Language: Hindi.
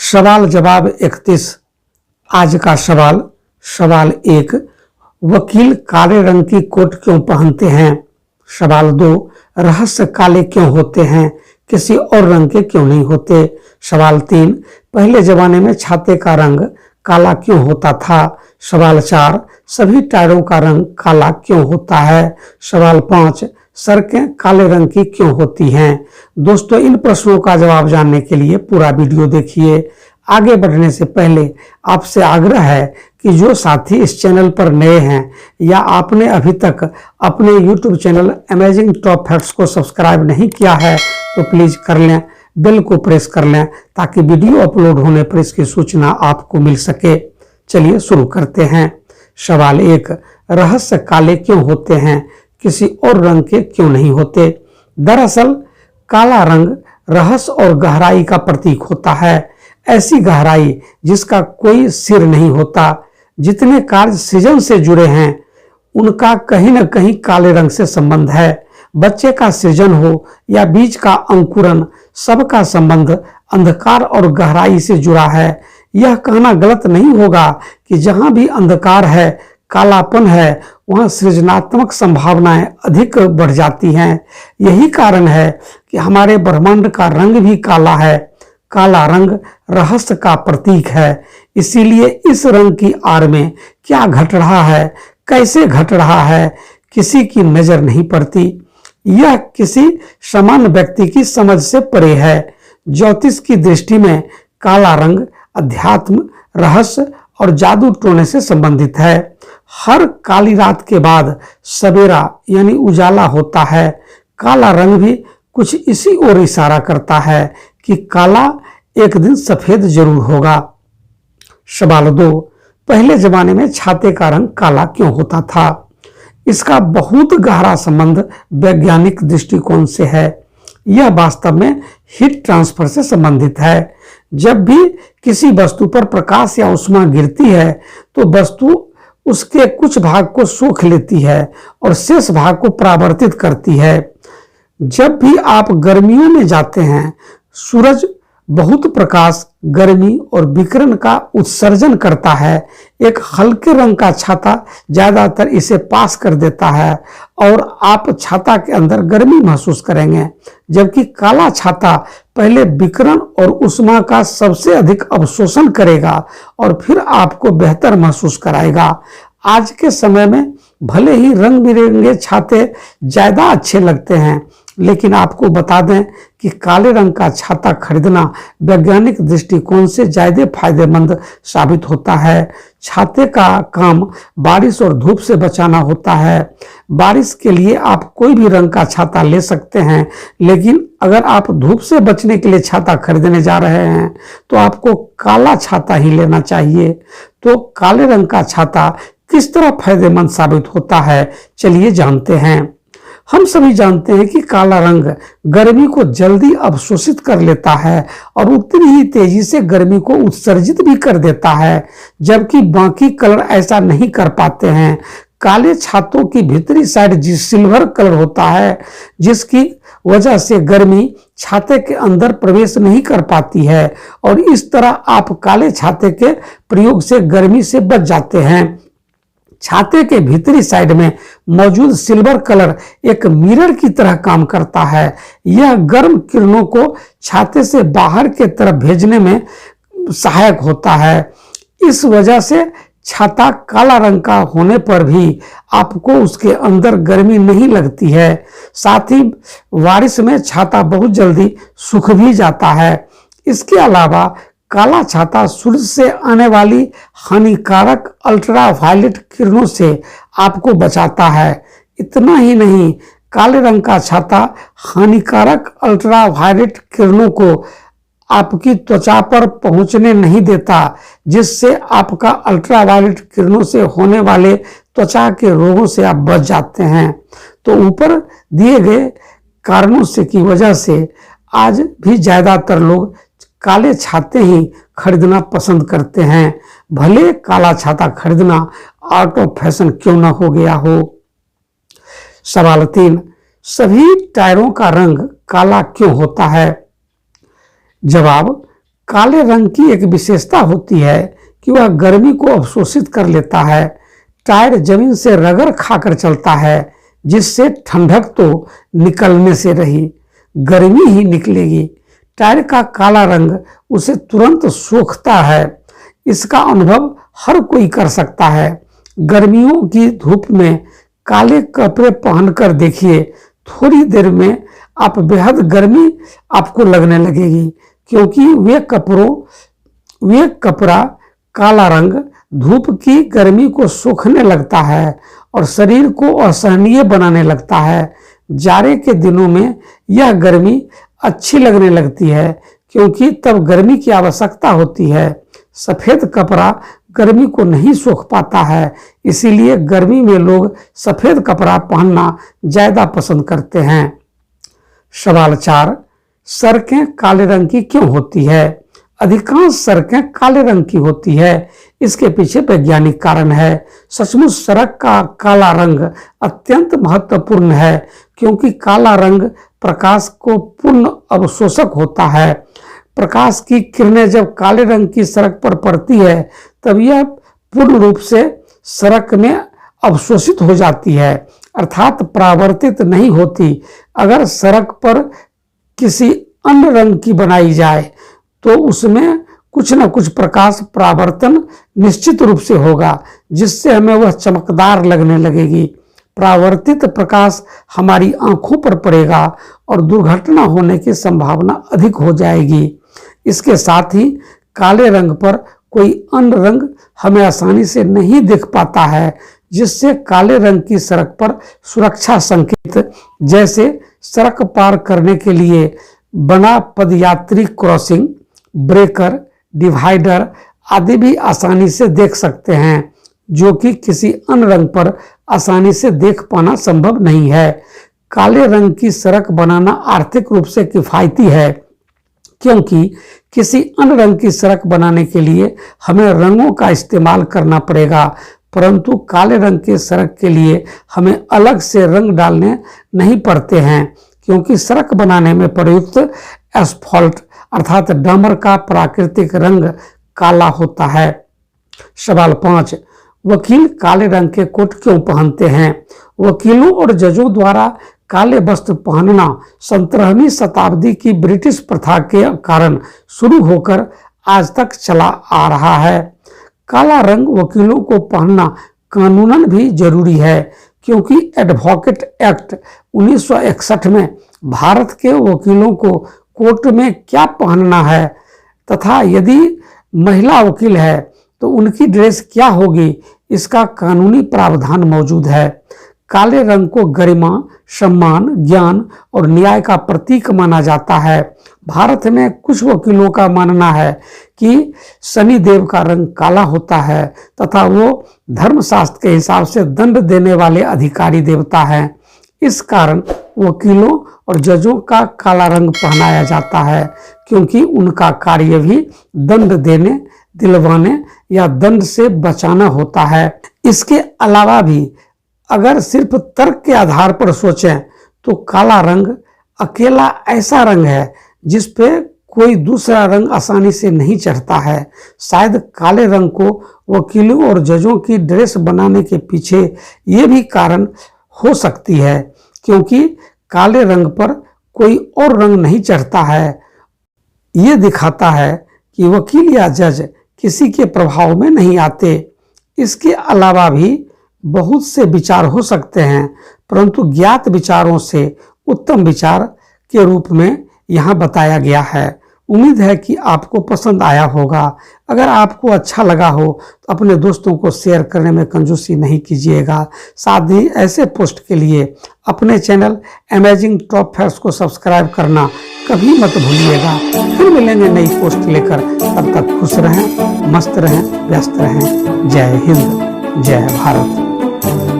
सवाल जवाब 31। आज का सवाल सवाल 1, वकील काले रंग की कोट क्यों पहनते हैं। सवाल 2, रहस्य काले क्यों होते हैं, किसी और रंग के क्यों नहीं होते। सवाल 3, पहले जमाने में छाते का रंग काला क्यों होता था। सवाल 4, सभी टायरों का रंग काला क्यों होता है। सवाल 5, सड़कें काले रंग की क्यों होती हैं। दोस्तों, इन प्रश्नों का जवाब जानने के लिए पूरा वीडियो देखिए। आगे बढ़ने से पहले आपसे आग्रह है कि जो साथी इस चैनल पर नए हैं या आपने अभी तक अपने YouTube channel amazing top facts को सब्सक्राइब नहीं किया है तो प्लीज कर लें, बेल को प्रेस कर लें ताकि वीडियो अपलोड होने पर इसकी सूचना आपको मिल सके। चलिए शुरू करते हैं। सवाल 1, रहस्य काले क्यों होते हैं, किसी और रंग के क्यों नहीं होते। दरअसल काला रंग रहस्य और गहराई का प्रतीक होता है। ऐसी गहराई जिसका कोई सिर नहीं होता। जितने कार्य सृजन से जुड़े हैं उनका कहीं न कहीं काले रंग से संबंध है। बच्चे का सृजन हो या बीज का अंकुरन, सबका संबंध अंधकार और गहराई से जुड़ा है। यह कहना गलत नहीं होगा कि जहां भी अंधकार है, कालापन है, वहां सृजनात्मक संभावनाएं अधिक बढ़ जाती हैं। यही कारण है कि हमारे ब्रह्मांड का रंग भी काला है। काला रंग रहस्य का प्रतीक है। इसीलिए इस रंग की आड़ में क्या घट रहा है, कैसे घट रहा है, किसी की नजर नहीं पड़ती। यह किसी सामान्य व्यक्ति की समझ से परे है। ज्योतिष की दृष्टि में काला रंग अध्यात्म, रहस्य और जादू टोने से संबंधित है। हर काली रात के बाद सवेरा यानी उजाला होता है। काला रंग भी कुछ इसी ओर इशारा करता है कि काला एक दिन सफेद जरूर होगा। सवाल 2, पहले जमाने में छाते का रंग काला क्यों होता था। इसका बहुत गहरा संबंध वैज्ञानिक दृष्टिकोण से है। यह वास्तव में हीट ट्रांसफर से संबंधित है। जब भी किसी वस्तु पर प्रकाश या ऊष्मा गिरती है तो वस्तु उसके कुछ भाग को सोख लेती है और शेष भाग को परावर्तित करती है। जब भी आप गर्मियों में जाते हैं, सूरज बहुत प्रकाश, गर्मी और विकिरण का उत्सर्जन करता है। एक हल्के रंग का छाता ज्यादातर इसे पास कर देता है और आप छाता के अंदर गर्मी महसूस करेंगे, जबकि काला छाता पहले विकिरण और ऊष्मा का सबसे अधिक अवशोषण करेगा और फिर आपको बेहतर महसूस कराएगा। आज के समय में भले ही रंग बिरंगे छाते ज्यादा अच्छे लगते हैं, लेकिन आपको बता दें कि काले रंग का छाता खरीदना वैज्ञानिक दृष्टिकोण से ज्यादा फायदेमंद साबित होता है। छाते का काम बारिश और धूप से बचाना होता है। बारिश के लिए आप कोई भी रंग का छाता ले सकते हैं, लेकिन अगर आप धूप से बचने के लिए छाता खरीदने जा रहे हैं तो आपको काला छाता ही लेना चाहिए। तो काले रंग का छाता किस तरह फायदेमंद साबित होता है, चलिए जानते हैं। हम सभी जानते हैं कि काला रंग गर्मी को जल्दी अवशोषित कर लेता है और उतनी ही तेजी से गर्मी को उत्सर्जित भी कर देता है, जबकि बाकी कलर ऐसा नहीं कर पाते हैं। काले छातों की भीतरी साइड सिल्वर कलर होता है, जिसकी वजह से गर्मी छाते के अंदर प्रवेश नहीं कर पाती है और इस तरह आप काले छाते के प्रयोग से गर्मी से बच जाते हैं। छाते के भीतरी साइड में मौजूद सिल्वर कलर एक मिरर की तरह काम करता है। यह गर्म किरणों को छाते से बाहर के तरफ भेजने में सहायक होता है। इस वजह से छाता काला रंग का होने पर भी आपको उसके अंदर गर्मी नहीं लगती है। साथ ही बारिश में छाता बहुत जल्दी सूख भी जाता है। इसके अलावा काला छाता सूरज से आने वाली हानिकारक अल्ट्रावायलेट किरणों से आपको बचाता है। इतना ही नहीं, काले रंग का छाता हानिकारक अल्ट्रावायलेट किरणों को आपकी त्वचा पर पहुंचने नहीं देता, जिससे आपका अल्ट्रावायलेट किरणों से होने वाले त्वचा के रोगों से आप बच जाते हैं। तो ऊपर दिए गए कारणों से की वजह से आज भी ज्यादातर लोग काले छाते ही खरीदना पसंद करते हैं, भले काला छाता खरीदना आउट ऑफ फैशन क्यों ना हो गया हो। सवाल 3, सभी टायरों का रंग काला क्यों होता है। जवाब, काले रंग की एक विशेषता होती है कि वह गर्मी को अवशोषित कर लेता है। टायर जमीन से रगड़ खाकर चलता है, जिससे ठंडक तो निकलने से रही, गर्मी ही निकलेगी। टायर का काला रंग उसे तुरंत सोखता है। इसका अनुभव हर कोई कर सकता है। गर्मियों की धूप में काले कपड़े पहनकर देखिए, थोड़ी देर में आप बेहद गर्मी आपको लगने लगेगी, क्योंकि वे कपड़ा काला रंग धूप की गर्मी को सोखने लगता है और शरीर को असहनीय बनाने लगता है। जाड़े के दिनों में यह गर्मी अच्छी लगने लगती है, क्योंकि तब गर्मी की आवश्यकता होती है। सफेद कपड़ा गर्मी को नहीं सोख पाता है, इसीलिए गर्मी में लोग सफेद कपड़ा पहनना ज्यादा पसंद करते हैं। सवाल 4, सड़कें काले रंग की क्यों होती है? अधिकांश सड़कें काले रंग की होती है। इसके पीछे वैज्ञानिक कारण है। सचमुच सड़क का काला रंग अत्यंत महत्वपूर्ण है, क्योंकि काला रंग प्रकाश को पूर्ण अवशोषक होता है। प्रकाश की किरणें जब काले रंग की सड़क पर पड़ती है, तब यह पूर्ण रूप से सड़क में अवशोषित हो जाती है, अर्थात परावर्तित नहीं होती। अगर सड़क पर किसी अन्य रंग की बनाई जाए तो उसमें कुछ न कुछ प्रकाश परावर्तन निश्चित रूप से होगा, जिससे हमें वह चमकदार लगने लगेगी। परावर्तित प्रकाश हमारी आंखों पर पड़ेगा और दुर्घटना होने की संभावना अधिक हो जाएगी। इसके साथ ही काले रंग पर कोई अन्य रंग हमें आसानी से नहीं दिख पाता है, जिससे काले रंग की सड़क पर सुरक्षा संकेत, जैसे सड़क पार करने के लिए बना पदयात्री क्रॉसिंग, ब्रेकर, डिवाइडर आदि भी आसानी से देख सकते हैं, जो कि किसी अन्य रंग पर आसानी से देख पाना संभव नहीं है। काले रंग की सड़क बनाना आर्थिक रूप से किफायती है, क्योंकि किसी अन्य रंग की सड़क बनाने के लिए हमें रंगों का इस्तेमाल करना पड़ेगा, परंतु काले रंग की सड़क के लिए हमें अलग से रंग डालने नहीं पड़ते हैं, क्योंकि सड़क बनाने में प्रयुक्त एस्फॉल्ट अर्थात डामर का प्राकृतिक रंग काला होता है। सवाल 5, वकील काले रंग के कोट क्यों पहनते हैं? वकीलों और जजों द्वारा काले वस्त्र पहनना 17वीं शताब्दी की ब्रिटिश प्रथा के कारण शुरू होकर आज तक चला आ रहा है। काला रंग वकीलों को पहनना कानूनन भी जरूरी है, क्योंकि एडवोकेट एक्ट 1961 में भारत के वकीलों को कोर्ट में क्या पहनना है तथा यदि महिला वकील है तो उनकी ड्रेस क्या होगी, इसका कानूनी प्रावधान मौजूद है। काले रंग को गरिमा, सम्मान, ज्ञान और न्याय का प्रतीक माना जाता है। भारत में कुछ वकीलों का मानना है कि शनिदेव का रंग काला होता है तथा वो धर्मशास्त्र के हिसाब से दंड देने वाले अधिकारी देवता हैं। इस कारण वकीलों और जजों का काला रंग पहनाया जाता है, क्योंकि उनका कार्य भी दंड देने, दिलवाने या दंड से बचाना होता है। इसके अलावा भी अगर सिर्फ तर्क के आधार पर सोचें तो काला रंग अकेला ऐसा रंग है जिस पे कोई दूसरा रंग आसानी से नहीं चढ़ता है। शायद काले रंग को वकीलों और जजों की ड्रेस बनाने के पीछे ये भी कारण हो सकती है, क्योंकि काले रंग पर कोई और रंग नहीं चढ़ता है। ये दिखाता है कि वकील या जज किसी के प्रभाव में नहीं आते। इसके अलावा भी बहुत से विचार हो सकते हैं, परंतु ज्ञात विचारों से उत्तम विचार के रूप में यहाँ बताया गया है। उम्मीद है कि आपको पसंद आया होगा। अगर आपको अच्छा लगा हो तो अपने दोस्तों को शेयर करने में कंजूसी नहीं कीजिएगा। साथ ही ऐसे पोस्ट के लिए अपने चैनल अमेजिंग टॉप फैक्ट्स को सब्सक्राइब करना कभी मत भूलिएगा। फिर मिलेंगे नई पोस्ट लेकर, तब तक खुश रहें, मस्त रहें, व्यस्त रहें। जय हिंद, जय भारत।